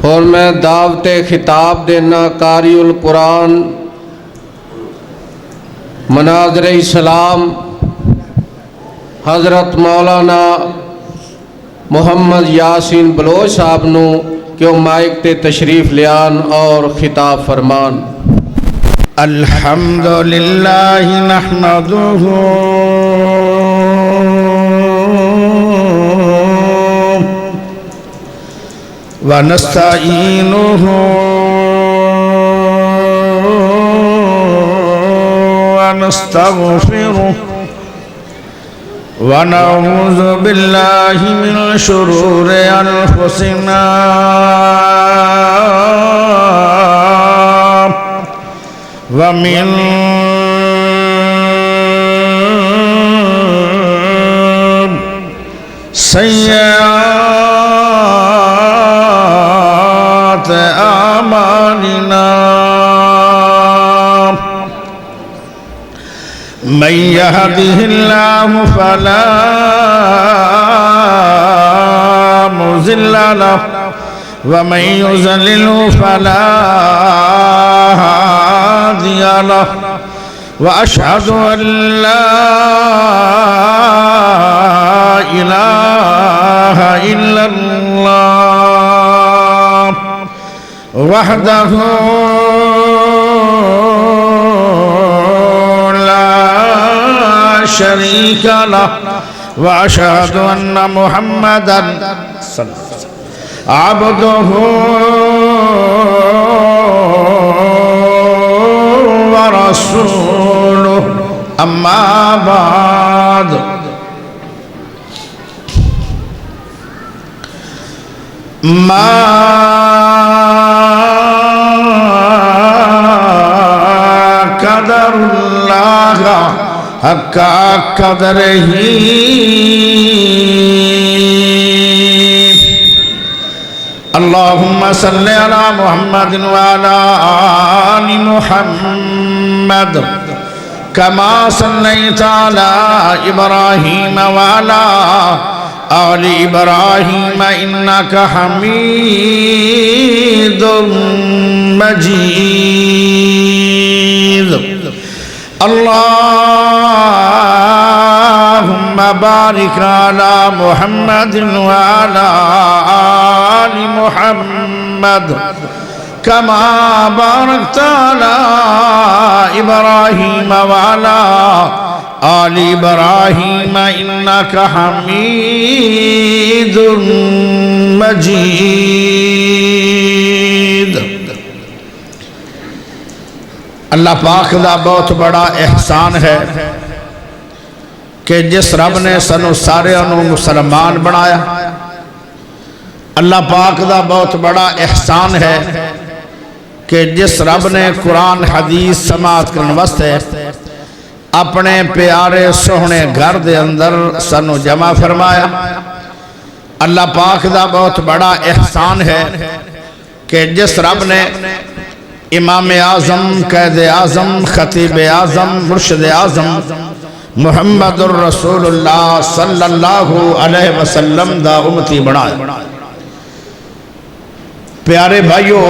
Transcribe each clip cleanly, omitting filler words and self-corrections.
اور میں دعوت خطاب دینا قاری القرآن مناظر اسلام حضرت مولانا محمد یاسین بلوچ صاحب نو کہ وہ مائک تے تشریف لیان اور خطاب فرمان۔ الحمدللہ نحمدہ ونستعینہ ونستغفرہ ونعوذ باللہ من شرور انفسنا ومن سیئات اعمالنا من يهده الله فلا مضل له ومن يضلل فلا هادي له وأشهد أن لا إله إلا الله وحده شريك له وأشهد أن محمدًا عبده ورسوله أما بعد ما قدر الله حق قدره اللهم صل على محمد وعلى آل محمد كما صليت على إبراهيم وعلى آل إبراهيم إنك حميد مجيد اللهم بارك على محمد وعلى آل محمد كما باركت على إبراهيم وعلى آل إبراهيم إنك حميد مجيد۔ اللہ پاک دا بہت بڑا احسان ہے کہ جس رب نے سنو سارے انہوں مسلمان بنایا۔ اللہ پاک دا بہت بڑا احسان ہے کہ جس رب نے قرآن حدیث سماعت کرنے واسطے اپنے پیارے سوہنے گھر دے اندر سنو جمع فرمایا۔ اللہ پاک دا بہت بڑا احسان ہے کہ جس رب نے امام اعظم، قائد اعظم، خطیب اعظم، مرشد اعظم محمد الرسول اللہ صلی اللہ علیہ وسلم دا امتی بنایا۔ پیارے بھائیو،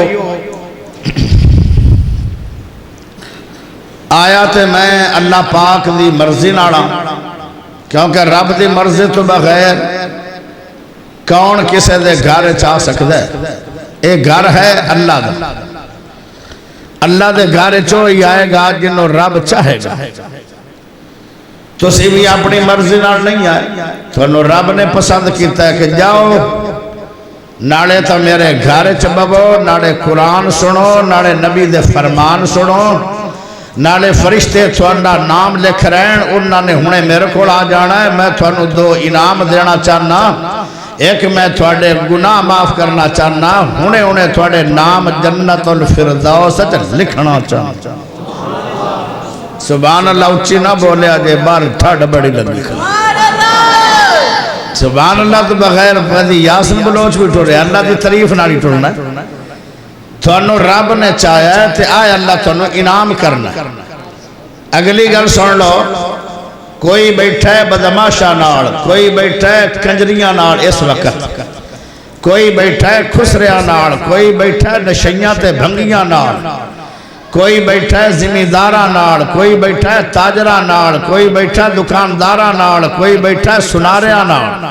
آیا تے میں اللہ پاک دی مرضی ناڑا، کیونکہ رب دی مرضی تو بغیر کون کسے دے گھر چاہ سکتا ہے؟ ایک گھر ہے اللہ دا، اللہ دے گھر چوئی آئے گا جنہوں رب چاہے گا۔ تو سی بھی اپنی مرضی نال نہیں آئے، تو انہوں رب نے پسند کیتا ہے کہ جاؤ ناڑے تو میرے گھر چببو، ناڑے قرآن سنو، ناڑے نبی دے فرمان سنو، ناڑے فرشتے تھوڑا نام لکھ رہے ہیں، انہوں نے ہونے میرے کو آ جانا ہے۔ میں تھوڑا دو انعام دینا چاہنا، ایک میں تھوڑے گناہ معاف کرنا چاہنا، انہیں تھوڑے نام جنت الفردوس لکھنا چاہنا۔ سبحان اللہ اچھی نہ بولے آجے بار ٹھاڑ بڑی لگی۔ سبحان اللہ تو بغیر یاسین بلوچ بھی ٹھوڑے، اللہ دی تعریف ناری ٹھوڑنا ہے۔ تھوانو رب نے چاہیا ہے تے آئے اللہ تھوانو انعام کرنا۔ اگلی گل سن لو، کوئی بیٹھا ہے بدماشا نال، کوئی بیٹھا ہے کنجریاں نال اس وقت، کوئی بیٹھا ہے خسریاں نال، کوئی بیٹھا ہے نشیاں تے بھنگیاں نال، کوئی بیٹھا ہے زمینداراں نال، کوئی بیٹھا ہے تاجراں نال، کوئی بیٹھا ہے دکانداراں نال، کوئی بیٹھا ہے سناریاں نال۔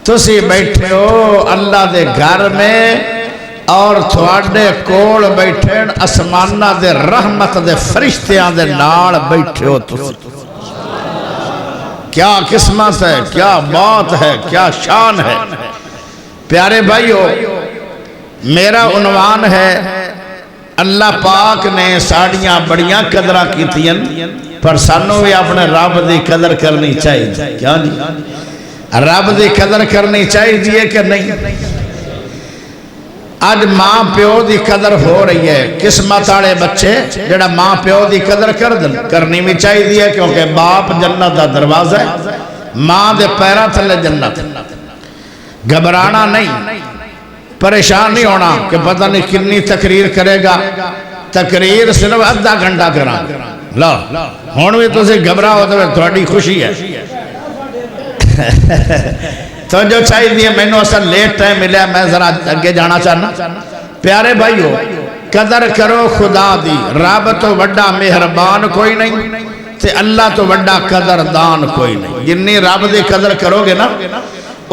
تسی بیٹھے ہو اللہ دے گھر میں اور تھوڑے کول بیٹھے اسمانہ دے رحمت دے فرشتیاں دے نال بیٹھے ہو تسی۔ کیا قسمت ہے، کیا بات ہے، کیا شان ہے۔ پیارے بھائیو، میرا عنوان ہے اللہ پاک نے ساڑیاں بڑیاں قدرہ کیتیاں پر سانوں بھی اپنے رب دی قدر کرنی چاہیے۔ کیا جی؟ رب دی قدر کرنی چاہیے کہ نہیں؟ آج ماں پیو دی قدر ہو رہی ہے، قسمت والے بچے جڑا ماں پیو دی قدر کرنی بھی چاہیے، کیونکہ باپ جنت دا دروازہ ہے، ماں دے پیرا تھلے جنت۔ گھبرانا نہیں، پریشان نہیں ہونا کہ پتہ نہیں کتنی تقریر کرے گا، تقریر صرف آدھا گھنٹہ کرا لا ہون بھی تو سے گھبرا ہوتا ہے، تھوڑی خوشی ہے۔ تو جو چاہیے میں نے اصلا لیٹ ٹائم ملیا، میں ذرا اگے جانا چاہنا۔ پیارے بھائیو، قدر کرو خدا دی، رب تو وڈا مہربان کوئی نہیں تے اللہ تو وڈا قدردان کوئی نہیں۔ جنی رب دی قدر کرو گے نا،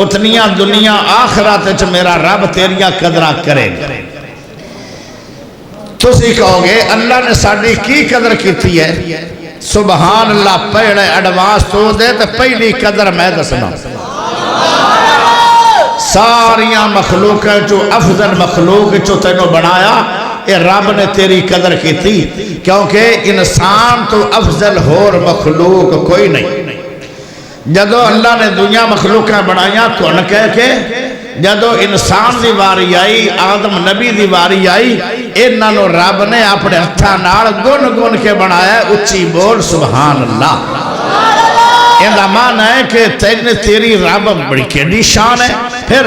اتنیاں دنیا آخرات میرا رب تیریاں قدرہ کرے گا۔ تسی کہو گے اللہ نے ساڑی کی قدر کیتی ہے؟ سبحان اللہ پہلے ایڈوانس تو دے تو پہلی قدر میں دسنا۔ ساریاں مخلوق جو افضل مخلوق جو تینوں بنایا، اے رب نے تیری قدر کی تھی، کیونکہ انسان تو افضل ہور مخلوق کوئی نہیں۔ جدو اللہ نے دنیا مخلوقیں بنایا تو ان کہہ کے جدو انسان دی واری آئی، آدم نبی دی واری آئی، انہاں نو رب نے اپنے ہتھاں نال گن گن کے بنایا ہے۔ اچھی بول سبحان اللہ۔ اندہ معنی ہے کہ تیری رب بڑی کیڑی شان ہے۔ پھر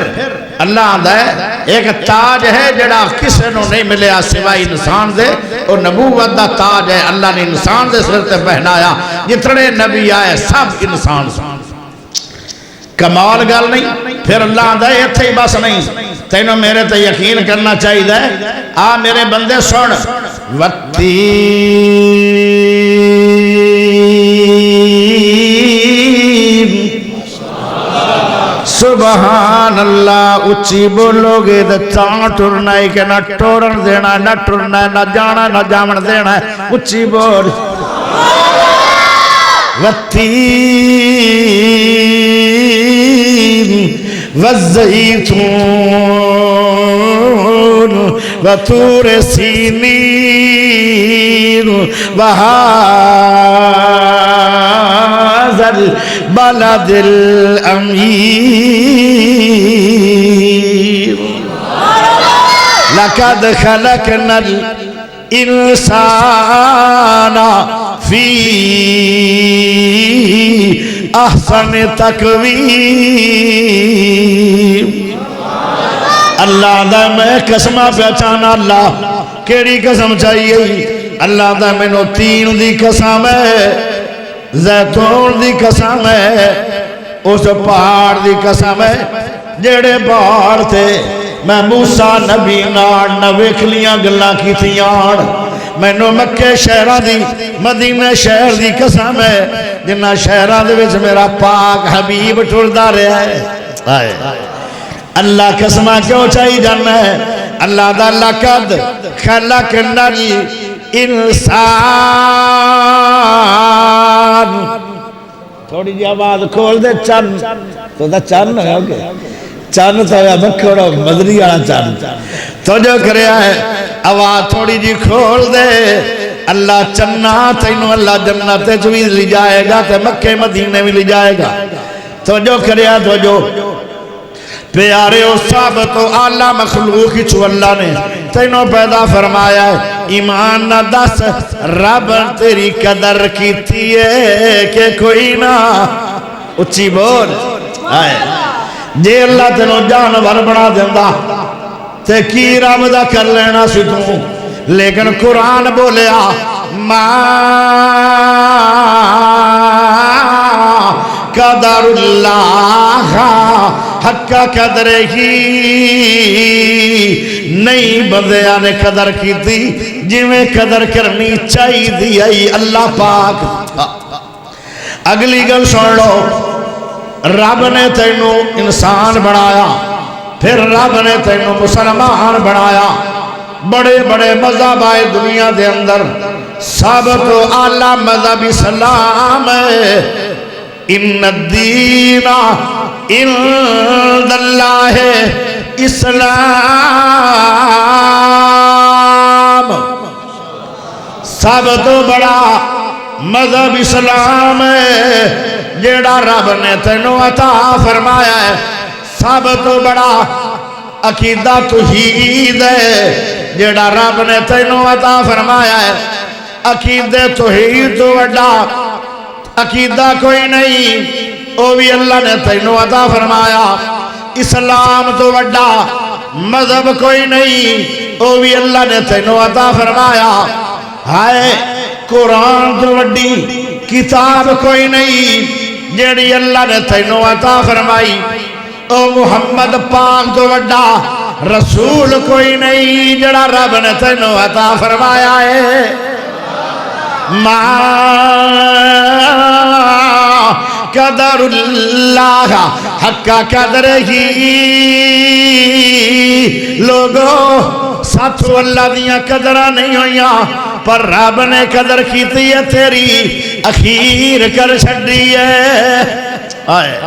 اللہ آدھا ہے ایک تاج ہے جڑا کسے نو نہیں ملیا سوائے انسان دے، اور نبوت دا تاج ہے اللہ نے انسان دے سر تے پہنایا۔ جتنے نبی آئے سب انسان سے، کمال گل نہیں۔ پھر اللہ آدھا ہے اتھے ہی بس نہیں، تینوں میرے تے یقین کرنا چاہیے۔ آ میرے بندے سن، سبحان اللہ۔ اچھی بولو گے تو چاں ٹرنا ہے کہ نہ ٹورن دینا، نہ ٹرنا ہے، نہ جانا نہ جامن دینا ہے۔ اچھی بول والتین والزیتون وطور سینین البلد الامین لقد خلقنا الانسان فی احسن تقویم۔ اللہ دا میں قسمہ پہچانا، اللہ کیڑی قسم چاہیے؟ اللہ دا میں نو تین دی قسم ہے، زیتون دی قسم ہے، اس پہاڑ دی قسم ہے جڑے پہاڑ تھے میں موسیٰ نبی ناڑ نہ ویکھلیاں گلاں کی تھیاں۔ میں نو مکہ شہرہ دی مدینہ شہر دی قسم ہے جنہ شہرہ دے وچ میرا پاک حبیب ٹردہ رہا ہے۔ اللہ قسمہ کیوں چاہی جانا ہے؟ اللہ دا لقد خلقنا الانسان، تھوڑی جی آواز کھول دے چن تو دا چن ہے چن تو ہے مکھڑا مدری آنا چن تو جو کریا ہے آواز تھوڑی جی کھول دے۔ اللہ چنہ تینوں اللہ جنت بھی لی جائے گا تے مکہ مدینے بھی لی جائے گا۔ تو جو کریا تو جو پیارے و ثابت و اعلیٰ مخلوق چو اللہ نے تینوں پیدا فرمایا ہے۔ ایمان نہ دس رب تیری قدر کیتی ہے کہ کوئی نہ، اچھی بول آئے جے اللہ تینوں جانور بنا دیندہ تے کی رب دا کر لینا سی تو، لیکن قرآن بولیا ما قدر اللہ حق قدر ہی نہیں بندیاں نے قدر کی تھی جویں قدر کرنی چاہی دی آئی اللہ پاک اگلی گل سن لو رب نے تینوں انسان بنایا پھر رب نے تینوں مسلمان بنایا بڑے بڑے مذہب آئے دنیا دے اندر سب تو اعلیٰ مذہب اسلام ہے ان الدین عند اللہ اسلام سب تو بڑا مذہب اسلام ہے جیڑا رب نے تینوں عطا فرمایا ہے سب تو بڑا عقیدہ توحید ہے جیڑا رب نے تینوں عطا فرمایا ہے عقیدہ توحید تو بڑا عقیدہ کوئی نہیں وہ بھی اللہ نے تینوں عطا فرمایا اسلام تو بڑا مذہب کوئی نہیں وہ بھی اللہ نے تینوں عطا فرمایا ہائے قرآن تو بڑی کتاب کوئی نہیں جیڑی اللہ نے تینوں عطا فرمائی او محمد پاک تو بڑا رسول کوئی نہیں جڑا رب نے تینوں عطا فرمایا ہے ما قدر اللہ حق قدر ہی لوگو ساتھو اللہ دیاں قدرہ نہیں ہویاں پر رب نے قدر کیتی ہے تیری اخیر کر چھڑی ہے آئے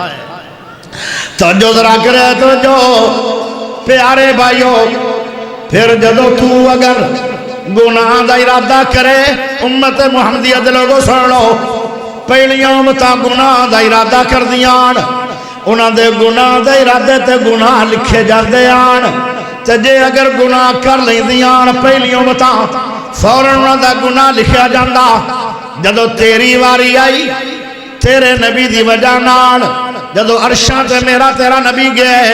توجہ ذرا کرے توجہ پیارے بھائیو پھر جدو تو اگر گناہ دا ارادہ کرے امت محمدیہ دے لوگوں سن لو پہلیاں امتاں گناہ دا ارادہ کر دیان انہاں دے گناہ دا ارادے تے گناہ لکھے جاندے آن تے جے اگر گناہ کر لیں دیان پہلیاں امتاں فوراً انہاں دا گناہ لکھیا جاندا جدو تیری واری آئی تیرے نبی دی وجہ نال جدو عرشاں تے میرا تیرا نبی گئے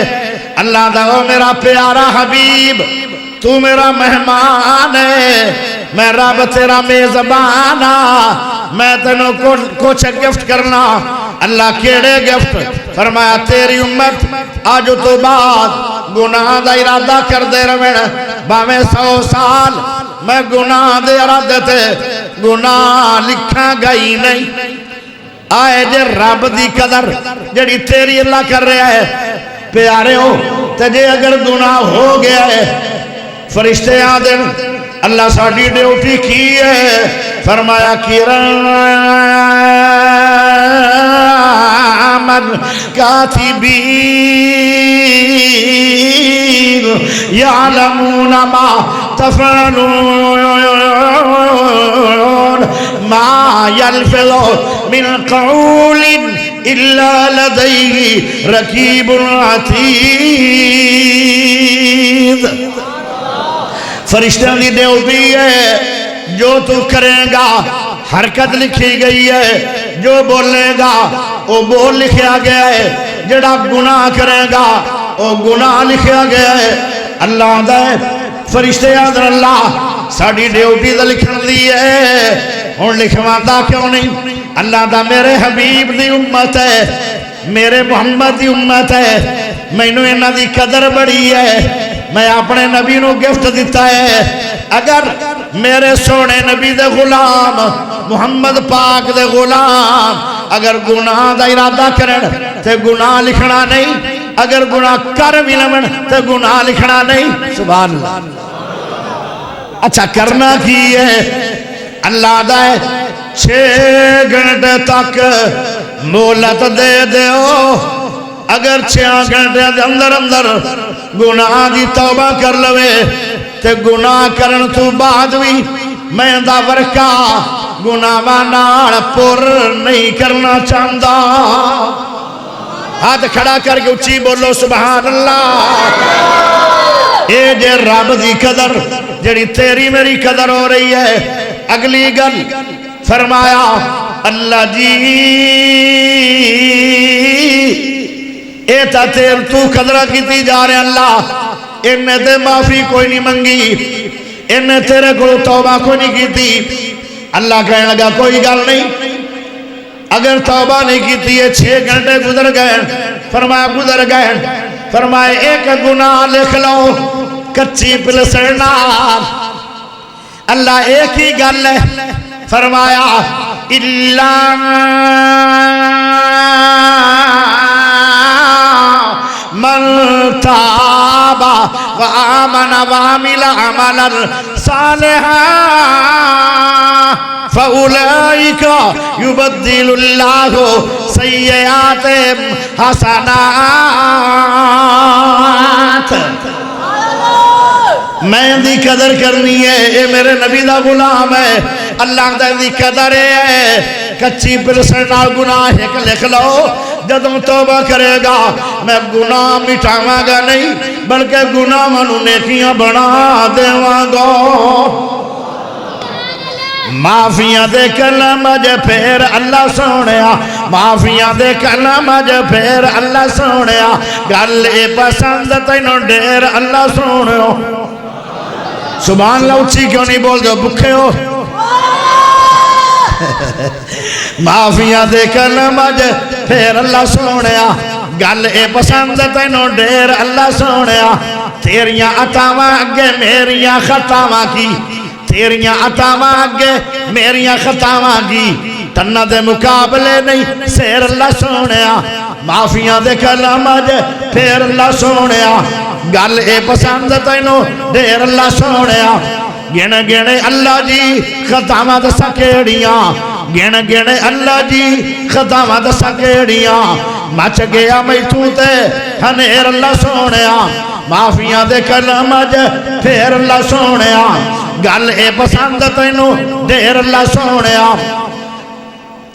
اللہ دا او میرا پیارا حبیب تو میرا مہمان ہے میں رب تیرا میزبان میں تینوں کچھ گفٹ کرنا اللہ کیڑے گفٹ فرمایا تیری امت آج تو بعد گناہ دا ارادہ کر دے روڑ باویں 100 سال میں گناہ دے ارادے تے گناہ لکھا گئی نہیں آئے جے رب دی قدر جڑی تیری اللہ کر رہا ہے پیارے ہو تجھے اگر گناہ ہو گیا ہے فرشتے آدن اللہ ساڑھی ڈیوٹی کی ہے فرمایا کرام کاتبین یعلمون ما تفعلون ما یلفظ من قول الا لدیہ رقیب عتید فرشتوں کی ڈیوٹی ہے جو تو کرے گا حرکت لکھی گئی ہے جو بولے گا وہ بول لکھیا گیا ہے جڑا گناہ کرے گا وہ گناہ لکھیا گیا ہے اللہ دے فرشتے آدھر اللہ ساڑھی ڈیوٹی دا لکھن دی ہے اور لکھواتا کیوں نہیں اللہ دا میرے حبیب دی امت ہے میرے محمد دی امت ہے میں نے انہاں دی قدر بڑی ہے میں اپنے نبی نو گفٹ دیتا ہے اگر میرے سونے نبی دے غلام محمد پاک دے غلام اگر گناہ دا ارادہ کرن تے گناہ لکھنا نہیں اگر گناہ کر بھی لمن تے گناہ لکھنا نہیں سبحان اللہ اچھا کرنا کی ہے اللہ دائے 6 گھنٹے تک مولت دے دیو اگر 6 گھنٹے دے اندر گناہ دی توبہ کر لوے تے گناہ کرن تو بعد بھی میں دا ورکا گناہ نال پر نہیں کرنا چاہتا ہاتھ کھڑا کر کے اچھی بولو سبحان اللہ اے جے رب دی قدر جڑی تیری میری قدر ہو رہی ہے اگلی گل فرمایا اللہ جی اے تا تیر تو قدرہ کیتی جا رہے اللہ انہیں تے معافی کوئی نہیں منگی انہیں تیرے کو توبہ کوئی نہیں کیتی اللہ کہنے لگا کوئی گل نہیں اگر توبہ نہیں کیتی ہے 6 گھنٹے گزر گئے فرمایا گزر گئے فرمایا ایک گناہ لکھ لو کچی پلسن نال اللہ ایک ہی گل ہے فرمایا اللہ من تاب وآمن وعمل عملا صالحا فَأُولَئِكَ يُبَدِّلُ اللَّهُ سَيِّئَاتِهِمْ حَسَنَاتٍ میں دی قدر کرنی ہے اے میرے نبی دا غلام ہے اللہ دا دی قدر ہے کچی پلسن نال گناہ ایک لکھ لو جدوں توبہ کرے گا میں گناہ مٹاواں گا نہیں بلکہ گناہ منو نیکیاں بنا دیواں گا معافیاں دے کلم جے پھر اللہ سونیا معافیاں دے کلم جے پھر اللہ سونیا گل اے پسند تینوں ڈیر اللہ سونیا سبحان اللہ اچھی کیوں نہیں بول دو بکھے ہو معافیاں دے کلم جے پھر اللہ سونیا گل اے پسند تینوں ڈیر اللہ سونیا تیریاں عطاواں اگے میریاں خطاواں کی تیریاں عطاواں اگے میریاں خطاواں کی تنہ دے مقابلے نہیں سیر اللہ سونیا معافیاں دے کلام جے پھر اللہ سونیا گل اے پسند تینوں دیر اللہ سونیا گن گنے اللہ جی خطاواں دسا کیڑیاں گن گنے اللہ جی خطاواں دسا کیڑیاں مچ گیا میتھوں تے ہنیر اللہ سونیا معافیاں دے کلام جے پھر اللہ سونیا گل اے پسند تینوں دیر اللہ سونیا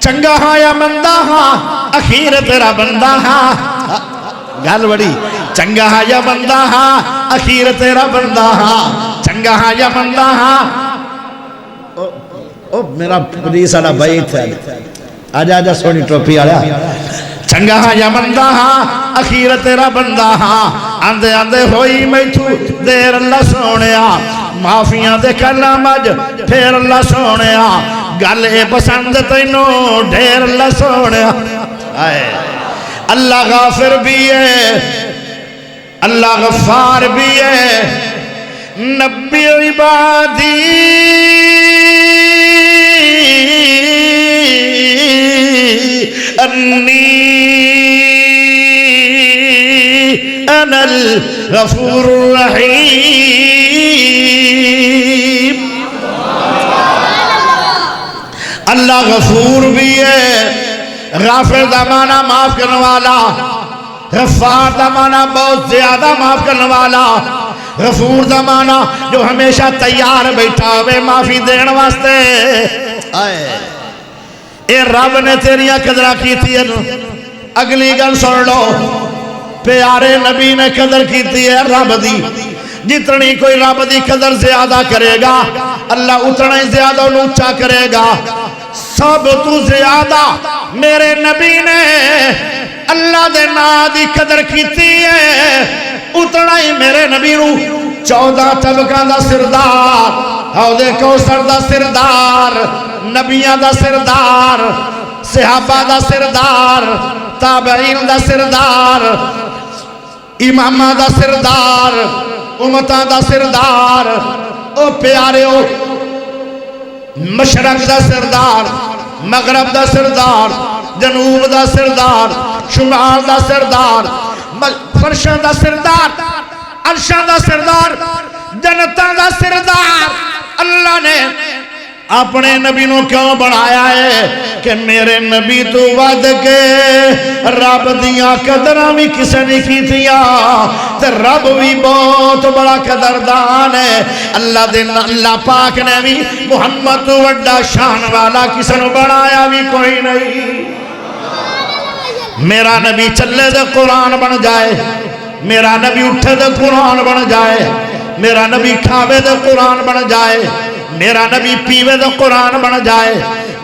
چنگا ہاں یا مندہ ہاں اخیر تیرا بندہ ہاں گل بڑی چنگا ہاں یا بندہ ہاں اخیر تیرا بندہ ہاں چنگا ہاں یا بندہ ہاں او میرا پولیس والا بھائی تھا آجا آجا سونی ٹوپی آیا چنگا ہاں یا بندہ ہاں اخیر تیرا بندہ ہاں آندے آندے ہوئی میتھو دیر اللہ سونیا معافیاں دے کلام اج پھر اللہ سونیا گل اے پسند تینوں ڈھیر اللہ سونیا اللہ غافر بھی ہے اللہ غفار بھی ہے نبی عبادی انی انا الغفور الرحیم اللہ غفور بھی ہے غافر دا معنی معاف کرنے والا غفار دا معنی بہت زیادہ معاف کرنے والا غفور دا معنی جو ہمیشہ تیار بیٹھا ہوئے معافی دین واسطے اے رب نے تیریاں قدرہ کی تھی اگلی گل سن لو پیارے نبی نے قدر کی تھی ہے رب دی جتنی کوئی رب دی قدر زیادہ کرے گا اللہ اتنا ہی زیادہ اونچا کرے گا سب تو زیادہ میرے نبی نے اللہ دے نا دی قدر کیتی ہے اتنا ہی میرے نبی نو 14 طبقہ دا سردار حوض کوثر دا سردار نبیاں دا سردار صحابہ دا سردار تابعین دا سردار امامہ دا سردار امتہ دا سردار او پیارے او مشرق دا سردار مغرب دا سردار جنوب دا سردار شمال دا سردار فرشان دا سردار عرشان دا سردار جنتان دا سردار اللہ نے اپنے نبی نو کیوں بڑھایا ہے کہ میرے نبی تو ود کے رب دیاں قدرہ بھی کسے نہیں کی تھیا تے رب بھی بہت بڑا قدردان ہے اللہ پاک نے بھی محمد تو وڈا شان والا کسے نو بڑھایا بھی کوئی نہیں میرا نبی چلے دے قرآن بن جائے میرا نبی اٹھے دے قرآن بن جائے میرا نبی کھاوے دے قرآن بن جائے میرا نبی پیوے دے قرآن بن جائے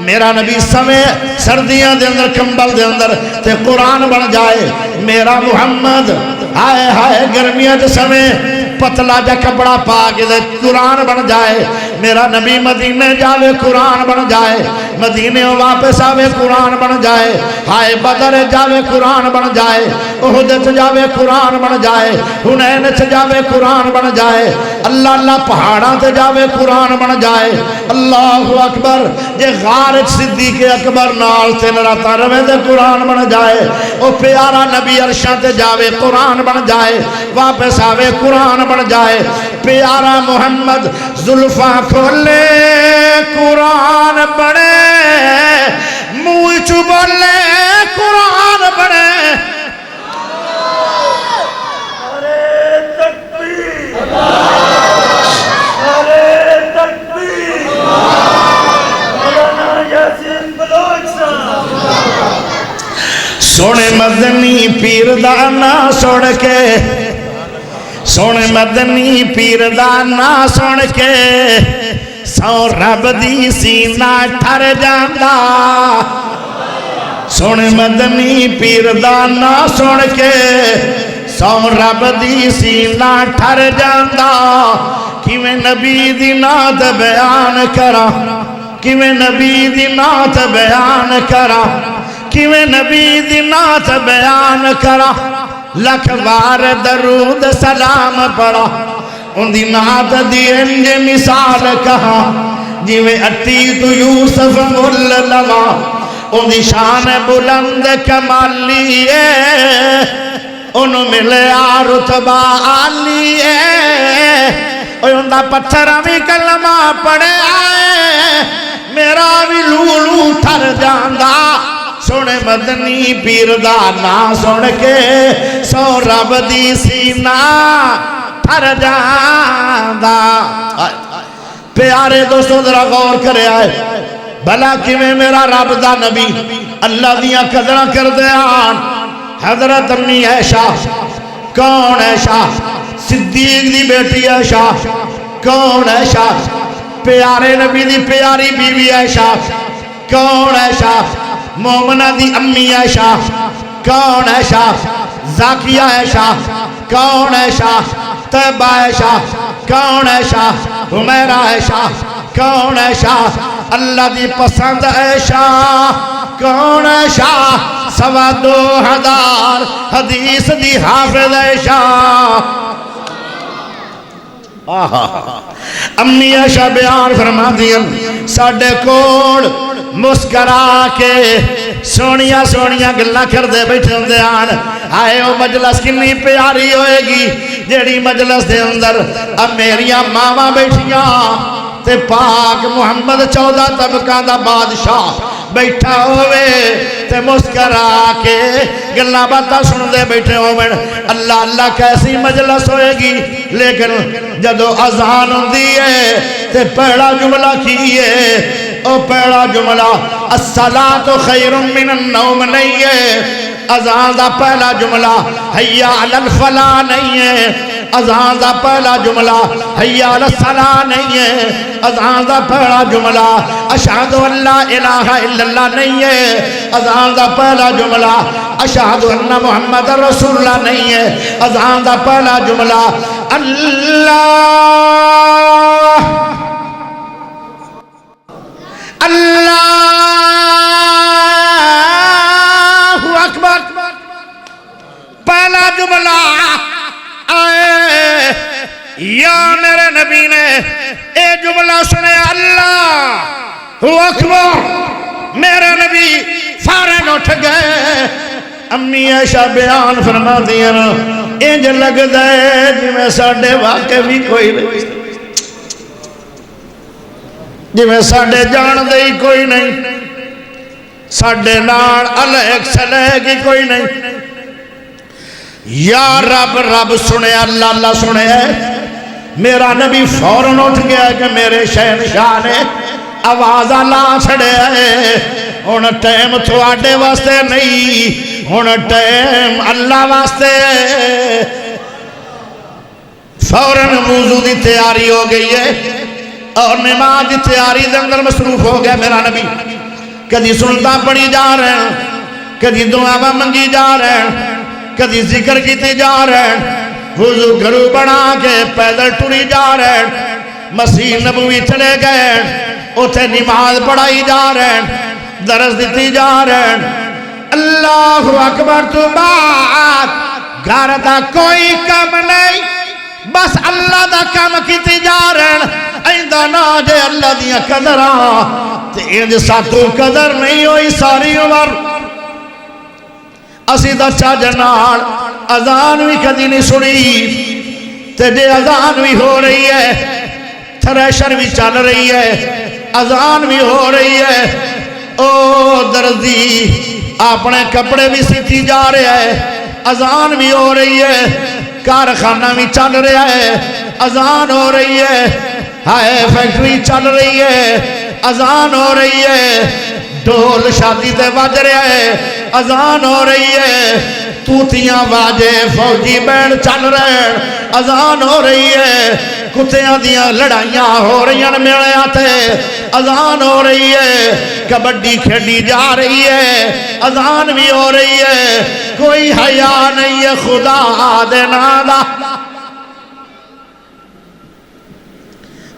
میرا نبی سمے سردیاں دے اندر کمبل دے اندر تے قرآن بن جائے میرا محمد ہائے ہائے گرمیاں دے سمے پتلا جا کپڑا پا کے دے قرآن بن جائے میرا نبی مدینے جاوے قرآن بن جائے، مدینے واپس آوے قرآن بن جائے، ہائے بدر جاوے قرآن بن جائے، احد جاوے قرآن بن جائے، حنین جاوے قرآن بن جائے، اللہ اللہ پہاڑاں تے جاوے قرآن بن جائے۔ اللہ اکبر، جے غار صدیق اکبر نال 3 راتاں روے تے قرآن بن جائے، او پیارا نبی عرشاں تے جاوے قرآن بن جائے، واپس آوے قرآن بن جائے، پیارا محمد زلفاں کھولے قرآن بنے، منہ چ بولے قرآن بنے۔ سونے مدنی پیر دا نا سن کے، سونے مدنی پیر دا نا سن کے، سو رب دی سینہ ٹھر جاندا۔ سونے مدنی پیر دا نا سن کے، سو رب دی سینہ ٹھر جاندا۔ کیویں نبی دی نعت بیان کرا، کیویں نبی دی نعت بیان کرا، کیویں نبی دی نعت بیان کرا، لکھ بار درود سلام پڑھا، ان دی نعت دی انج مثال کہا، جیویں اٹی تو یوسف مل لوا، ان دی شان بلند کمالی ہے، انہوں ملے رتبہ عالی ہے، ان دا پتھر بھی کلمہ پڑے آئے، میرا بھی لولو ٹھر جاندہ۔ سونے مدنی پیر دا نا سن کے، سو رب دی سینہ ٹھر جاندہ۔ پیارے دوستو ذرا غور کرے آئے، بھلا کیویں میرا رب دا نبی اللہ دیاں قدرہ کر دیان۔ حضرت امی عائشہ، کون عائشہ؟ صدیق دی بیٹی عائشہ، کون عائشہ؟ پیارے نبی دی پیاری بیوی عائشہ، کون عائشہ؟ مومنہ دی امی عائشہ، کون عائشہ؟ زاکیہ عائشہ، کون عائشہ؟ طیبہ عائشہ، کون عائشہ؟ حمیرہ عائشہ، کون عائشہ؟ اللہ دی پسند عائشہ، کون عائشہ؟ 2,200 حدیث دی حافظ عائشہ۔ امی عائشہ بیان فرما دیا، ساڑھے کوڑ مسکرا کے سونیا سونیا گلہ کر دے بیٹھے ہوں دے آن، آئے او مجلس کنی پیاری ہوئے گی، جیڑی مجلس دے اندر اب میریاں ماما بیٹھیاں تے پاک محمد 14 طبقہ دا بادشاہ بیٹھا ہوئے تے مسکرا کے گلہ باتا سن دے بیٹھے ہوئے۔ اللہ اللہ کیسی مجلس ہوئے گی، لیکن جدو اذان ہوں دیئے تے پہلا جملہ کیے، او پہلا جملہ الصلاة خیر من النوم نہیں ہے، اذان دا پہلا جملہ حی علی الفلاح نہیں ہے، اذان دا پہلا جملہ حی علی الصلاح نہیں ہے، اذان دا پہلا جملہ اشہد ان لا الہ الا اللہ نہیں ہے، اذان دا پہلا جملہ اشہد ان محمد رسول اللہ نہیں ہے، اذان دا پہلا جملہ اللہ اللہ اکبر، پہلا جملہ آئے یا میرے نبی نے اے جملہ سنے اللہ اکبر، میرے نبی فارغ اٹھ گئے۔ امی عائشہ بیان فرما دیا، انج لگ دے جی میں ساڑھے واقع بھی کوئی نہیں، جی میں ساڑھے جان دے ہی کوئی نہیں، ساڑھے نار علیک سلے کی کوئی نہیں۔ یا رب رب سنے، اللہ اللہ سنے، میرا نبی فوراً اٹھ گیا کہ میرے شہنشاہ نے آواز اللہ چھڑے ہے، ہن ٹائم تھوڑے واسطے نہیں، ہن ٹائم اللہ واسطے۔ فوراً وضو دی تیاری ہو گئی ہے اور نماز دی تیاری دے اندر مصروف ہو گیا میرا نبی۔ کدی سنتا پڑھی جا رہے ہیں، کدی دعا منگی جا رہے ہیں، کدی ذکر کیتے جا رہے ہیں، وضو گھرو بنا کے پیدل ٹری جا رہے ہیں۔ مسیح نبوی چلے گئے اتھے نماز پڑھائی جا رہے ہیں درس دیتی جا رہے ہیں اللہ اکبر تو بات گھر دا کوئی کم نہیں بس اللہ دا کم کیتی جا رہے ہیں ایندہ نا جے اللہ دیا قدر تے ایند ساتھو قدر نہیں ہوئی ساری عمر اسی دا چاجنال اذان بھی کدی نہیں سنی تے جے اذان بھی ہو رہی ہے تھریشر بھی چل رہی ہے اذان بھی ہو رہی ہے او دردی اپنے کپڑے بھی سیتی جا رہے ہیں اذان بھی ہو رہی ہے کارخانہ بھی چل رہا ہے اذان ہو رہی ہے ہائے فیکٹری چل رہی ہے اذان ہو رہی ہے ڈھول شادی تے بج رہا ہے اذان ہو رہی ہے توتیاں باجے فوجی بینڈ چل رہے ہیں اذان ہو رہی ہے کتیاں دیاں لڑائیاں ہو رہی ہیں میرے آتے اذان ہو رہی ہے کبڈی کھیلی جا رہی ہے اذان بھی ہو رہی ہے کوئی حیا نہیں ہے خدا دینا دا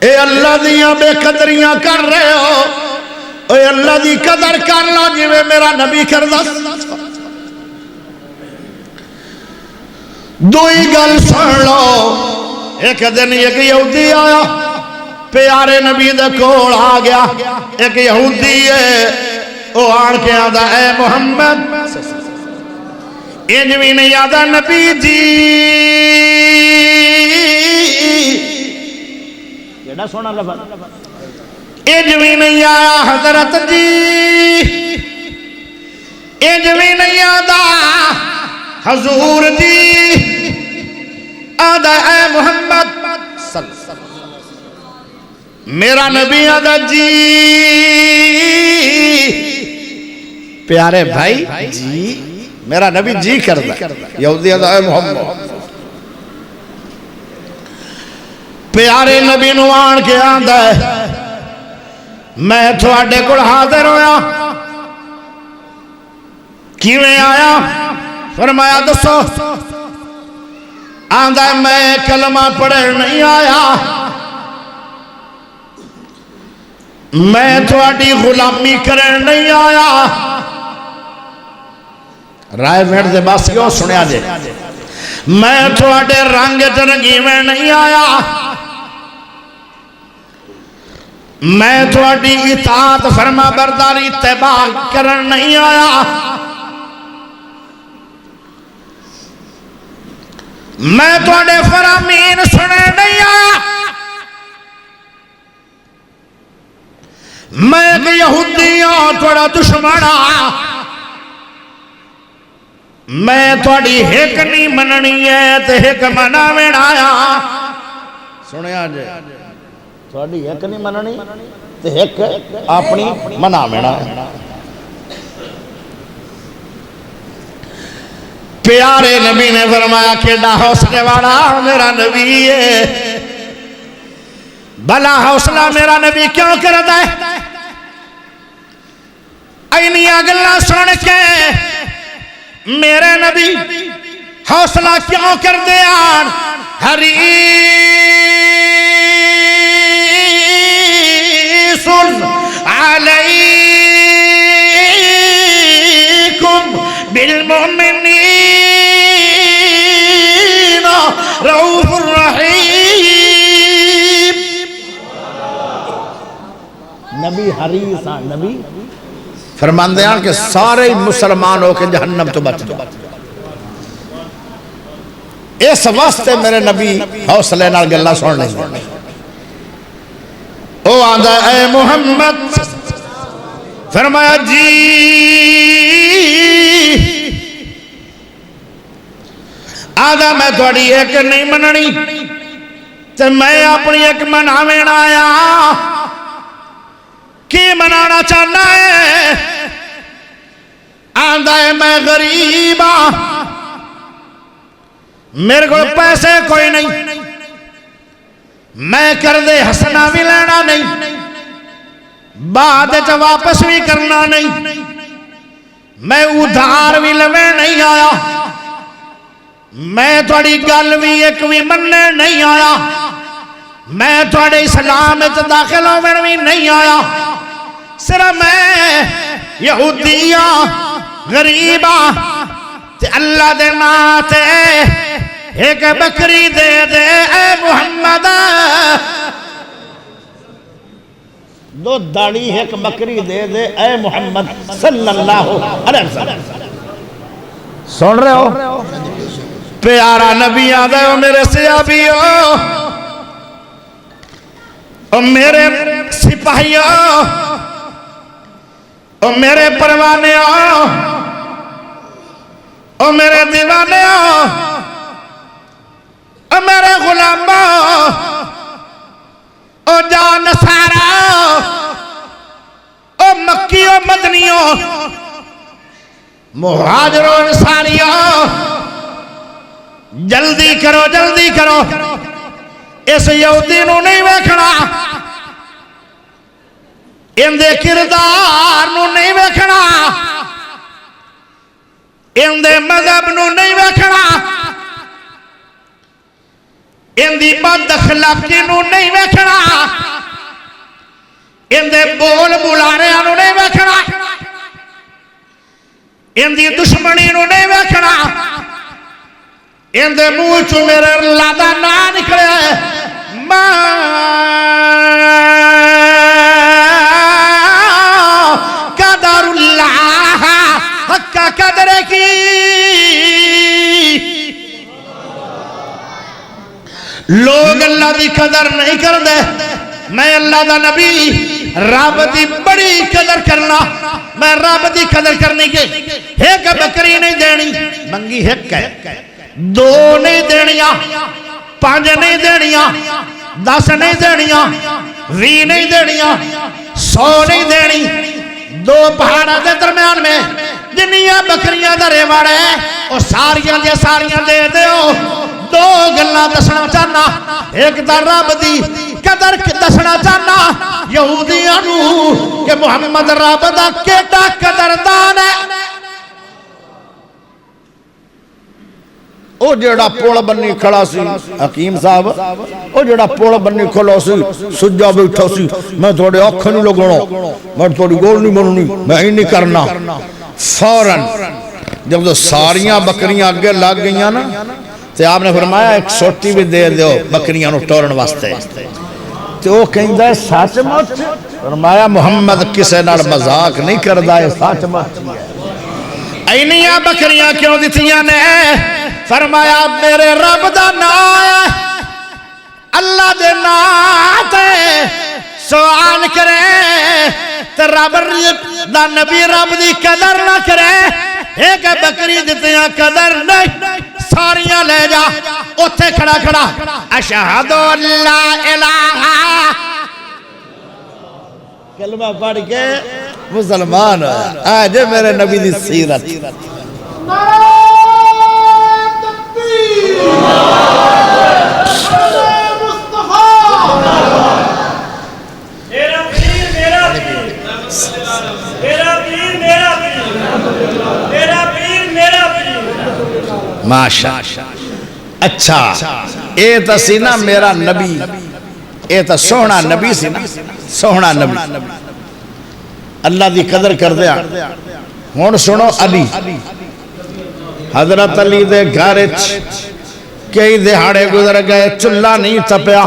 اے اللہ دیاں بے قدریاں کر رہے ہو اے اللہ دی قدر کر لا جی میرا نبی کر دا دوئی گل سن لو ایک دن ایک یہودی آیا پیارے نبی دے کول آ گیا ایک یہودی ہے او آن کے آدھا اے محمد انج بھی نہیں آدھا نبی جی کیڑا سونا لفظ انج بھی نہیں آیا حضرت جی انج بھی نہیں آدھا حضور جی آدھا اے محمد میرا نبی آدھا جی پیارے بھائی جی میرا نبی جی کردا یہودی آدھا اے محمد پیارے نبی نوان کے آدھا ہے میں تھوڑے کل حاضر ہویا کیویں آیا فرمایا دسو آندھا میں کلمہ پڑھے نہیں آیا میں تھوڑی غلامی کرن نہیں آیا رائے میڈ دے باس کیوں سنیا جے میں تھوڑے رنگ ترنگی میں نہیں آیا میں تھوڑی اطاعت فرما برداری اتباع کرن نہیں آیا میں تھوڑے فرامین سنے نہیں آیا میں ایک یہودی ہوں تھوڑا دشمن میں تھوڑی ایک نہیں مننی ہے تے ایک منا میں آیا سنے آجے تھوڑی ایک نہیں مننی تے ایک اپنی منا میں آیا پیارے نبی نے فرمایا کہ نہ حوصلے والا میرا نبی ہے بھلا حوصلہ میرا نبی کیوں کرتا ہے اینی اگلا سن کے میرے نبی حوصلہ کیوں کر دیا حریص علیکم بالمؤمنین رؤوف الرحیم نبی حریص نبی فرماندے ہیں کہ سارے مسلمان ہو کے جہنم تو بچ جاؤ اس واسطے میرے نبی حوصلے نال گلا سن لیں او آندا اے محمد فرمایا جی آدھا میں تھوڑی ایک نہیں مننی تے میں اپنی ایک مناویں آیا کی منانا چاہنا ہے آدھا ہے میں غریب میرے کو پیسے کوئی نہیں میں کردے حسنہ بھی لینا نہیں بعد چا واپس بھی کرنا نہیں میں ادھار بھی لوے نہیں آیا میں تھوڑی گل بھی ایک بھی مننے نہیں آیا میں تھوڑے اسلام میں داخل ہوں میں نہیں آیا صرف میں یہودیاں غریباں تے اللہ دے ناتے ایک بکری دے دے اے محمد دو داڑی ایک بکری دے دے اے محمد صلی اللہ علیہ وسلم سن رہے ہو پیارا نبی آدھے ہو میرے صحابیوں او میرے سپاہیوں او میرے پروانیوں او میرے دیوانیوں او میرے غلاموں او جان سارا او مکیوں مدنیوں مہاجروں انسانیوں جلدی کرو اس یہودی نو نہیں ویکھنا اندے کردار نو نہیں ویکھنا اندے مذہب نو نہیں ویکھنا اندی بد اخلاقی نو نہیں ویکھنا اندے بول بلارے نو نہیں ویکھنا اندی دشمنی نو نہیں ویکھنا اندے منہ چو میرے اللہ دا نام نکلے ماں قدر اللہ حق قدر کی لوگ اللہ دی قدر نہیں کر دے میں اللہ دا نبی رب دی بڑی قدر کرنا میں رب دی قدر کرنے کے ایک بکری نہیں دینی منگی ایک ہے دو نہیں دینیاں پانچ نہیں دینیاں 10 نہیں دینیاں 20 نہیں دینیاں 100 نہیں دینی دو پہاڑا دے درمیان میں جنیاں بکریاں دا ریوڑ ہے اور ساریاں دے دیو دو گلہ دسنا چاہنا ایک دا رب دی قدر دسنا چاہنا یہودیاں نو کہ محمد رب دا کیٹا قدردان ہے او جڑا پوڑ بنی کھڑا سی حکیم صاحب او جڑا پوڑ بنی کھڑا سی سجا بیٹھا سی میں تھوڑے آنکھ نہیں لگنا میں تھوڑی گول نہیں بننی میں ہی نہیں کرنا فوراً جب تو ساریاں بکریاں آگے لگ گئیاں نا تو آپ نے فرمایا ایک سوٹی بھی دے دیو بکریاں نو ٹورن واسطے تو وہ کہیں دے ساچ مچ فرمایا محمد کسے نال مذاق نہیں کردہ ہے ساچ مچ اینیاں بکریاں کیوں دیتیاں نے فرمایا میرے رب دا نام اللہ دے نام تے سوال کرے تے رب دا نبی رب دی قدر نہ کرے ایک بکری دیتیاں قدر نہیں ساریاں لے جا اتھے کھڑا کھڑا اشہد اللہ الہ کلمہ پڑھ کے مسلمان آج میرے نبی دی سیرت ماشاء اچھا اے تا سی نا میرا نبی اے تا سونا نبی سی نا سونا نبی اللہ دی قدر کر دیا ہون سنو علی حضرت علی دے گھارچ کئی دہاڑے گزر گئے چلہ نہیں تپیا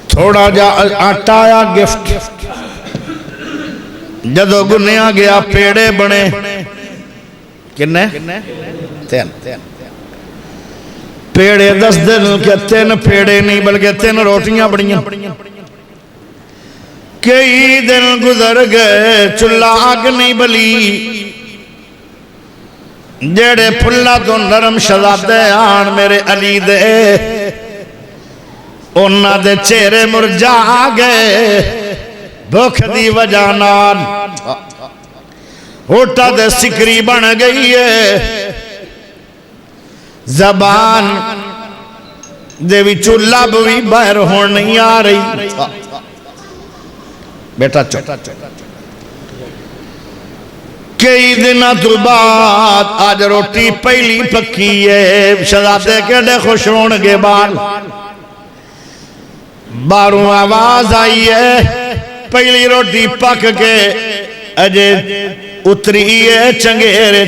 تھوڑا جا آٹا آیا گفٹ جدو گنیا گیا پیڑے بنے کنے تین پیڑے 10 دن کے 3 پیڑے نہیں بلکہ 3 روٹیاں بڑیاں کئی دن گزر گئے چلہ آگ نہیں بلی جیڑے پھلا تو نرم شہزادے آن میرے علی دے انہاں دے چہرے مرجا گئے بھوک دی وجہ نال ہوٹا دے سکری بن گئی ہے زبان دے بھی چولہ بھی باہر ہون نہیں آ رہی بیٹا چو کئی دن تو بعد آج روٹی پہلی پکی ہے، شہزادے کیڑے خوش ہون گے بال باروں آواز آئی ہے، پہلی روٹی پک کے اجے اتری ہے چنگیرے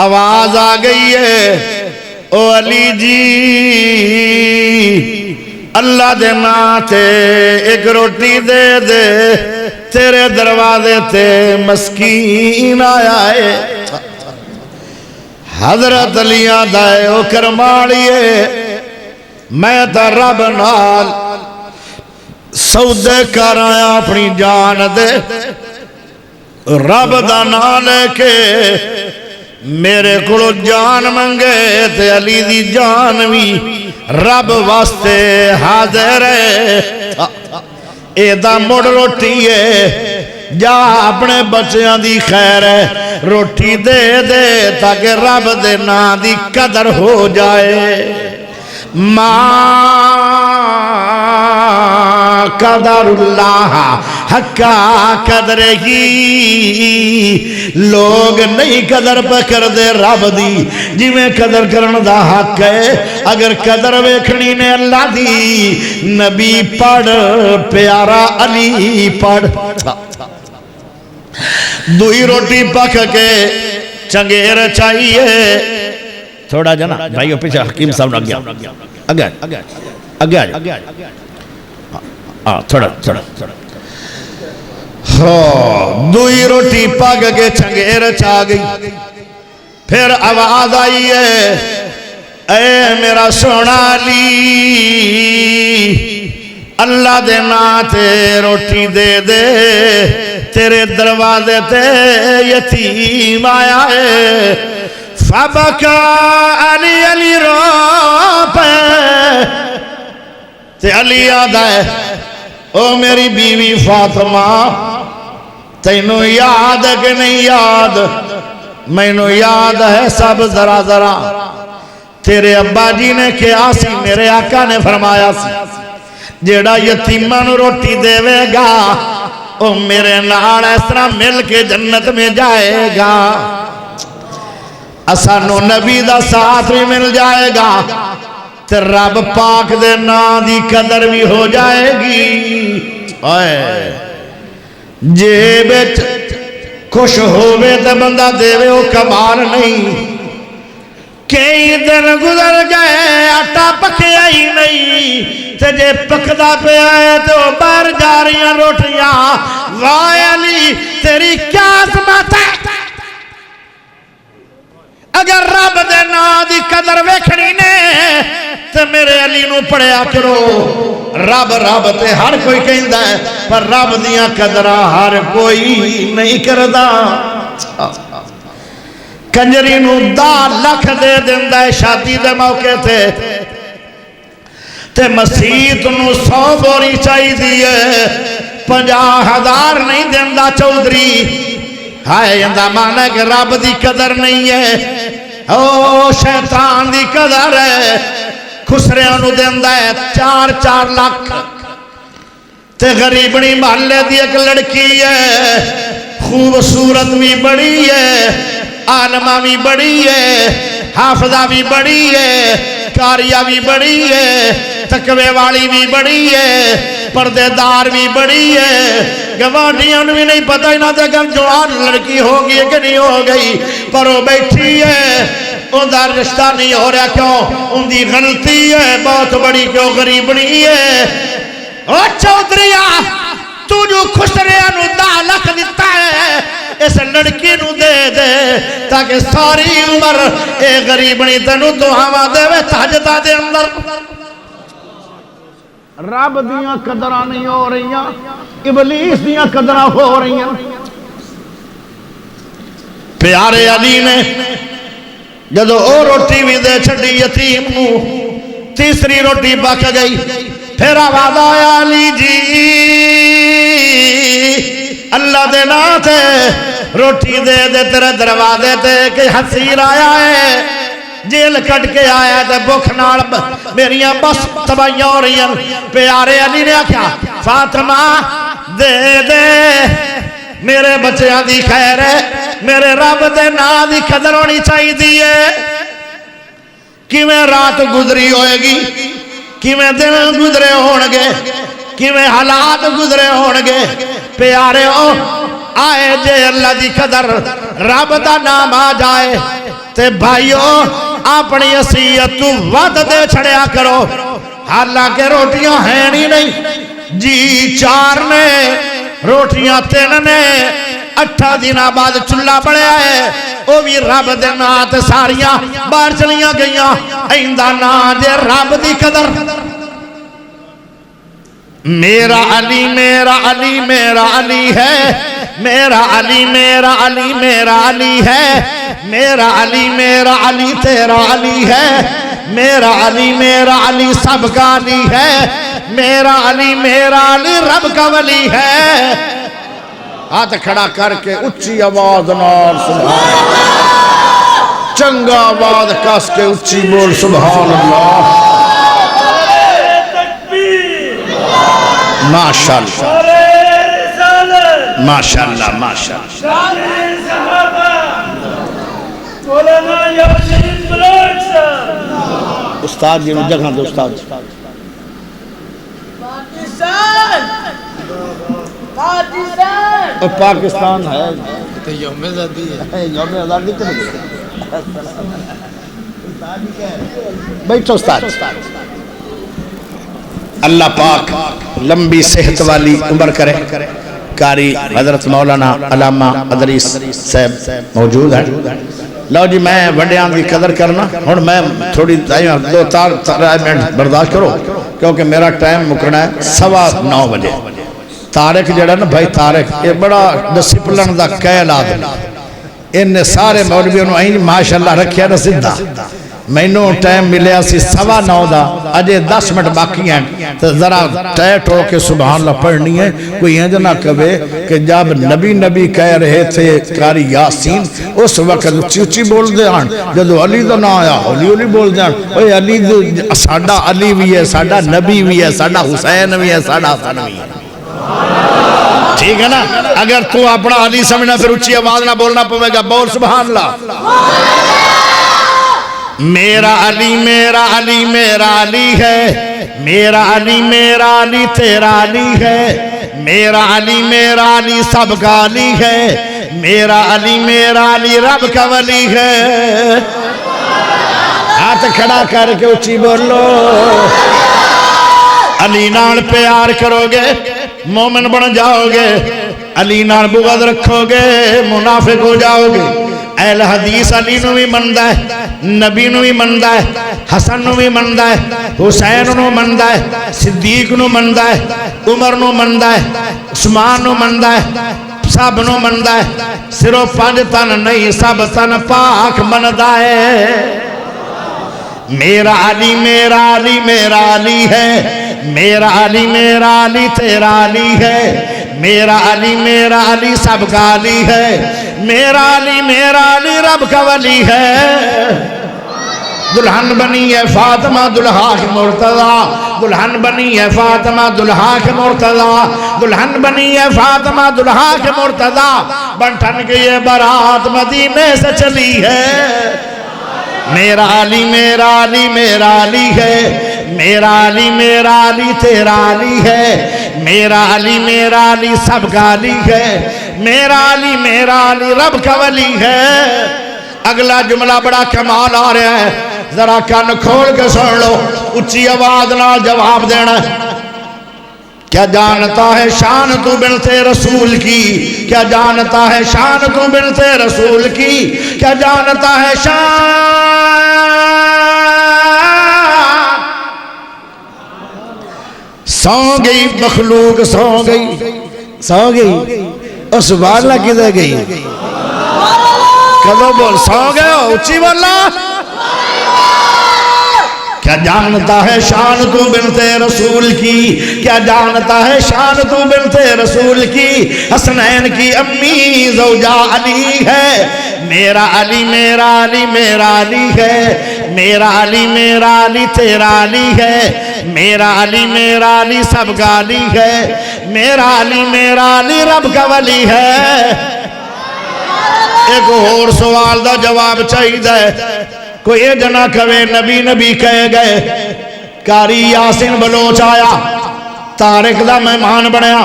آواز آ گئی ہے، او علی جی اللہ دے ناتے ایک روٹی دے دے، تیرے دروازے تے مسکین آیا ہے۔ حضرت علی آدھائے او کرمالیے میں تا رب نال سودے کر آیا اپنی جان دے، رب دا نام لے کے میرے کلو جان منگے تے علی دی جان بھی رب واسطے حاضر ہے۔ اے دا مڑ روٹی ہے، جا اپنے بچیاں دی خیر ہے، روٹی دے دے تاکہ رب دے نا دی قدر ہو جائے۔ قدر اللہ حقا قدر ہی، لوگ نہیں قدر پکر دے رب دی جی میں قدر کرن دا حق ہے۔ اگر قدر ویکھنی نے اللہ دی نبی پڑھ پیارا علی پڑھ۔ دوئی روٹی پک کے چنگیر چاہیے، تھوڑا جنا بھائیو پیچھے حکیم صاحب نے اگیا اگیا تھوڑا دوئی روٹی پک کے چنگیر چاہ گئی، پھر آواز آئی ہے اے میرا سونا علی اللہ دے ناتے روٹی دے دے، تیرے دروازے تے یتیم آیا ہے۔ فبکا علی علی رو پہ تے علی آدھا ہے او میری بیوی فاطمہ تینوں یاد ہے کہ نہیں یاد؟ مینوں یاد ہے سب ذرا ذرا، تیرے ابا جی نے کیا سی، میرے آقا نے فرمایا سی جیڑا یتیمان روٹی دے وے گا او میرے نال اس طرح مل کے جنت میں جائے گا، اسانو نبی دا ساتھ بھی مل جائے گا، تے رب پاک دے نا دی قدر بھی ہو جائے گی۔ جیبت خوش ہوئے تے بندہ دیوے ہو کمال نہیں، کئی دن گزر گئے آٹا پکیا ہی نہیں، تے جے پکدا پہ آئے تو باہر جا رہی روٹیاں، واہ علی تیری کیا عظمت ہے۔ اگر رب دے نا دی قدر ویکھنی نے تے میرے علی نو پڑھیا کرو، رب رب تے ہر کوئی کہندا ہے پر رب دیاں قدرہ ہر کوئی نہیں کردا۔ کنجری نو 10 لاکھ دے دیندا ہے شادی دے موقع تے مسیت نو 100 بوری چاہی دیئے، 50,000 نہیں دیندا چودھری۔ ہائے اندہ مانا کہ رب دی قدر نہیں ہے، او شیطان دی قدر ہے۔ خسریاں نو دیندہ ہے 4 لاکھ، تے غریبنی محلے دی ایک لڑکی ہے، خوبصورت بھی بڑی ہے، عالمہ بھی بڑی ہے، حافظہ بھی بڑی ہے، کاریہ بھی بڑی ہے، تقوی والی بھی بڑی ہے، پردے دار بھی بڑی ہے، گوانڈیاں بھی نہیں پتہ ہی نہ تھا کہ جوان لڑکی ہوگی کہ نہیں ہو گئی، پر وہ بیٹھی ہے، ان دا رشتہ نہیں ہو رہا کیوں؟ ان دی غلطی ہے بہت بڑی، کیوں غریبنی ہے۔ او چودھریا تو جو خسریاں نو 10 لاکھ دیتا ہے اس لڑکی نو دے دے تاکہ ساری عمر اے غریبنی تینو دعاواں دے وے تہجدہ دے اندر۔ رب دیاں قدرہ نہیں ہو رہی ہیں، ابلیس دیاں قدرہ ہو رہی ہیں۔ پیارے علی نے جدو او روٹی بھی دے چھڑی یتیم نو، تیسری روٹی پک گئی، پھر آواز آیا علی جی اللہ دے ناتے روٹی دے دے تیرے دروازے تے کہ حسیر آیا ہے، جیل کٹ کے آیا تے بکھ نال میریاں بس تباہیاں ہو رہی ہیں۔ پیارے علی نے کیا فاطمہ دے دے میرے بچیاں دی خیر ہے، میرے رب دے نام دی قدر ہونی چاہیے کیویں رات گزری ہوئے گی کیویں دن گزرے ہونگے کیویں حالات گزرے ہونگے پیارے ہو آئے جے اللہ دی قدر رب دا نام آ جائے تے بھائیو اپنی وصیت تو ود دے چھڑیا کرو حالانکہ روٹیاں ہیں نہیں جی 4 نے روٹیاں 3 نے 8 دن بعد چلہ بڑھیا ہے وہ بھی رب دے نات ساریاں باہر چلیاں گئیاں ایندہ نا دے رب دی قدر میرا علی میرا علی میرا علی ہے میرا علی میرا علی میرا علی ہے میرا علی میرا علی تیرا علی ہے میرا علی سب کا علی ہے میرا علی رب کا ولی ہے ہاتھ کھڑا کر کے اچھی آواز نال سبحان اللہ چنگا آواز کس کے اچھی بول سبحان اللہ ماشاءاللہ ماشاءاللہ استاد جی جگہ دے استاد پاکستان ہے یوم آزادی ہے یوم آزادی کے لیے بیٹھو استاد اللہ پاک لمبی صحت والی عمر کرے کاری حضرت مولانا علامہ ادریس صاحب موجود ہیں لو جی میں وڈیاں کی قدر کرنا ہن میں تھوڑی 2-4 منٹ برداشت کرو کیونکہ میرا ٹائم مکرنا ہے 9:15 بجے طارق جڑا نا بھائی طارق یہ بڑا ڈسپلن دا قائل آدمی انہیں سارے مولویوں نے آئین ماشاءاللہ رکھیا نا سدھا میں نو ٹائم ملیا سی 9:15 دا اجے 10 منٹ باقی ہیں تو ذرا ٹیٹ ہو کے سبحان اللہ پڑھنی ہے کوئی یہ نہ کہے کہ جب نبی کہہ رہے تھے قاری یاسین اس وقت اچھی بول دے ہن جدو علی دا نہ آیا علی بول دے ہن اوے علی ساڈا علی بھی ہے ساڈا نبی بھی ہے ساڈا حسین بھی ہے ساڈا حسن بھی ہے ٹھیک ہے نا اگر تو اپنا علی سمجھنا پھر اچھی آواز نہ بولنا پوے گا بول سبحان اللہ میرا علی میرا علی میرا علی ہے میرا علی تیرا علی ہے میرا علی سب کا علی ہے میرا علی رب کا ولی ہے ہاتھ کھڑا کر کے اچھی بولو علی نال پیار کرو گے مومن بن جاؤ گے علی نال بغض رکھو گے منافق ہو جاؤ گے اہل حدیث علی نو بھی مندہ ہے نبی نو بھی مندہ ہے حسن نو بھی مندہ ہے حسین نو مندہ ہے صدیق نو مندہ ہے عمر نو مندہ ہے عثمان نو مندہ ہے سب نو مندہ ہے صرف 5 تن نہیں سب تن پاک مندہ ہے میرا علی ہے میرا علی تیرا علی ہے میرا علی سب کا علی ہے میرا علی رب کا ولی ہے دلہن بنی ہے فاطمہ دلہا کے مرتضی دلہن بنی ہے فاطمہ دلہا کے مرتضی دلہن بنی ہے فاطمہ دلہا کے مرتضی بنٹھن کے یہ برات مدینے سے چلی ہے میرا علی ہے میرا علی تیرا علی ہے میرا علی سب کا علی ہے میرا علی رب کا ولی ہے اگلا جملہ بڑا کمال آ رہا ہے ذرا کان کھول کے سن لو اچھی آواز نال جواب دینا کیا جانتا ہے شان تو بنت رسول کی کیا جانتا ہے شان تو بنت رسول کی کیا جانتا ہے شان سو گئی مخلوق سو گئی اور سبحان اللہ کدھر گئی کدھر بول سو گئے ہو اچھی بولا کیا جانتا ہے شان تو بنت رسول کی کیا جانتا ہے شان تو بنت رسول کی حسنین کی امی زوجہ علی ہے میرا علی ہے میرا علی تیرا علی ہے میرا علی سب کا علی ہے میرا علی رب کا ولی ہے ایک اور سوال دا جواب چاہیے کوئی یہ جنا کہے نبی نبی کہے گئے کاری یاسین بلوچ آیا تارک دا مہمان بنیا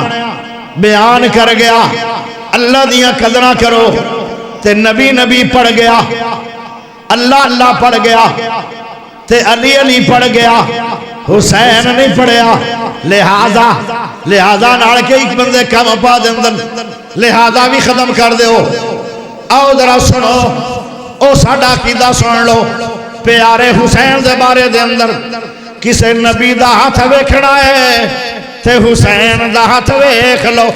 بیان کر گیا اللہ دیاں قدرہ کرو تے نبی نبی پڑھ گیا اللہ اللہ پڑھ گیا تے علی علی پڑھ گیا حسین نہیں پڑھیا لہذا نال کے ایک بندے کم پا دندن لہذا بھی ختم کر دے ہو آؤ ذرا سنو او ساڈا عقیدہ سن لو پیارے حسین دے بارے دے اندر کسے نبی دا ہاتھ ویکھنا ہے تے حسین دا ہاتھ ویکھ لو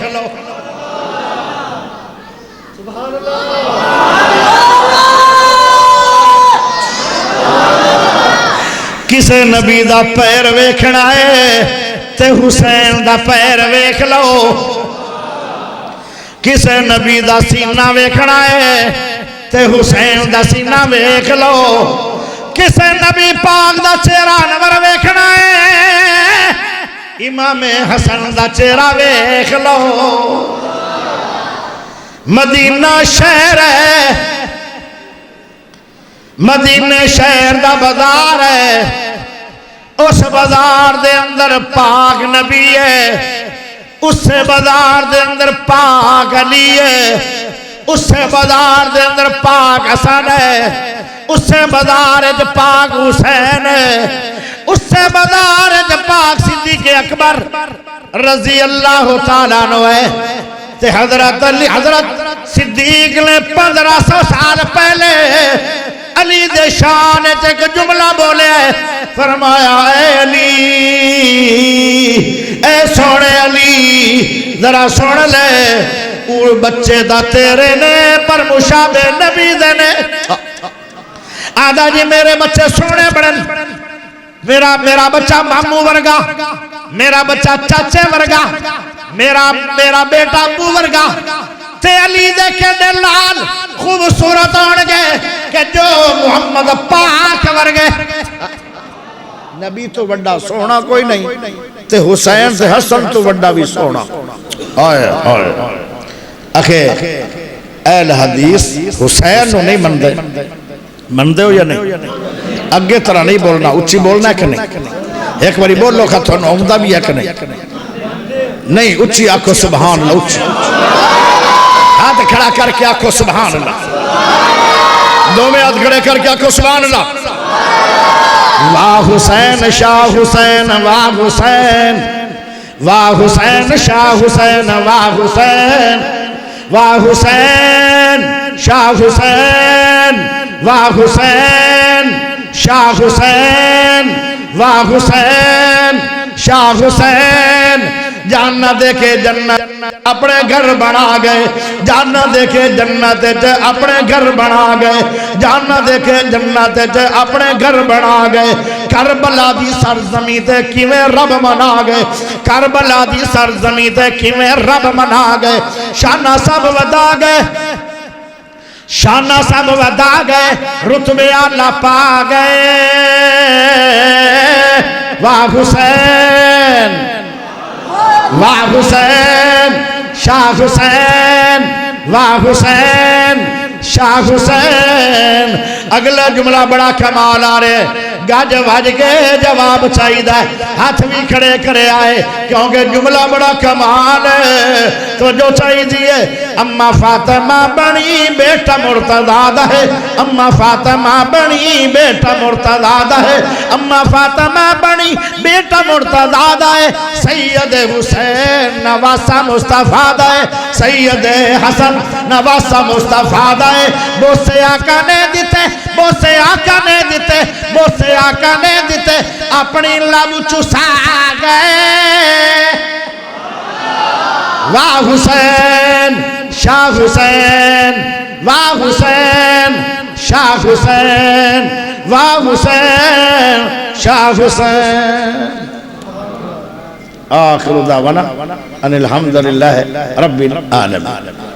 کسے نبی دا پیر ویکھنا ہے تے حسین دا پیر ویکھ لو کسے نبی دا سینہ ویکھنا ہے تے حسین دا سینہ ویکھ لو کسے نبی پاک دا چہرہ نور ویکھنا ہے امام حسن دا چہرہ ویکھ لو مدینہ شہر ہے مدینہ شہر دا بازار ہے اس بازار دے اندر پاک نبی ہے اس سے بازار دے اندر پاک علی ہے اس سے بازار دے اندر پاک حسن ہے اس سے بازار دے پاک حسین ہے اس سے بازار دے پاک صدیق اکبر رضی اللہ تعالیٰ عنہ ہے تے حضرت علی حضرت صدیق نے 1500 سال پہلے علی دے شان ایک جملہ بولے فرمایا اے علی اے سونے علی ذرا سن لے اور بچے دا تیرے نے پر مشابہ نبی دے نے آدھا جی میرے بچے سونے بڑن میرا بچہ مامو ورگا میرا بچہ چاچے ورگا میرا بیٹا ابو ورگا تے علی دے کے لال خوبصورت آن گئے کہ جو محمد پاک ورگے نبی تو بڑا سونا کوئی نہیں تے حسین سے حسن تو بڑا بھی سونا آئے اکھے اہل حدیث حسین نو نہیں مندے ہو یا نہیں اگے طرح نہیں بولنا اچھی بولنا ہے کہ نہیں ایک باری بول لو کہ تو عمدہ بھی ہے کہ نہیں اچھی آکھو سبحان اللہ اچھی ہاتھ کھڑا کر کے آکھو سبحان اللہ دو میں ہاتھ کھڑے کر کے آکھو سبحان اللہ واہ حسین شاہ حسین واہ حسین واہ حسین شاہ حسین واہ حسین واہ حسین شاہ حسین واہ حسین شاہ حسین واہ حسین شاہ حسین جاننا دیکھے جنت اپنے گھر بنا گئے جاننا دیکھے جنت اپنے گھر بنا گئے جاننا دیکھے جنت اپنے گھر بنا گئے کربلا دی سرزمی تے کیویں رب منا گئے کربلا دی سرزمی تے کیویں رب منا گئے شانہ سب ودا گئے شانہ سب ودا گئے رتبے اعلیٰ پا گئے واہ حسین واہ حسین شاہ حسین واہ حسین شاہ حسین اگلا جملہ بڑا کمال آ رہے گج بھج کے جواب چاہیے ہاتھ بھی کھڑے کرے آئے کیونکہ جملہ بڑا کمال ہے تو جو چاہیے اما فاطمہ بنی بیٹا مرتضی ہے اما فاطمہ بنی بیٹا مرتضی ہے اما فاطمہ بنی بیٹا مرتضی ہے سید حسین نواسہ مصطفیٰ ہے سید حسن نواسہ مصطفیٰ ہے بوسے آقا نے دیتے بوسے آقا نے دیتے بوسے آقا نے دیتے اپنی لب چسا گئے واہ حسین شاہ حسین واہ حسین شاہ حسین واہ حسین شاہ حسین آخر دعوانا ان الحمدللہ رب العالمین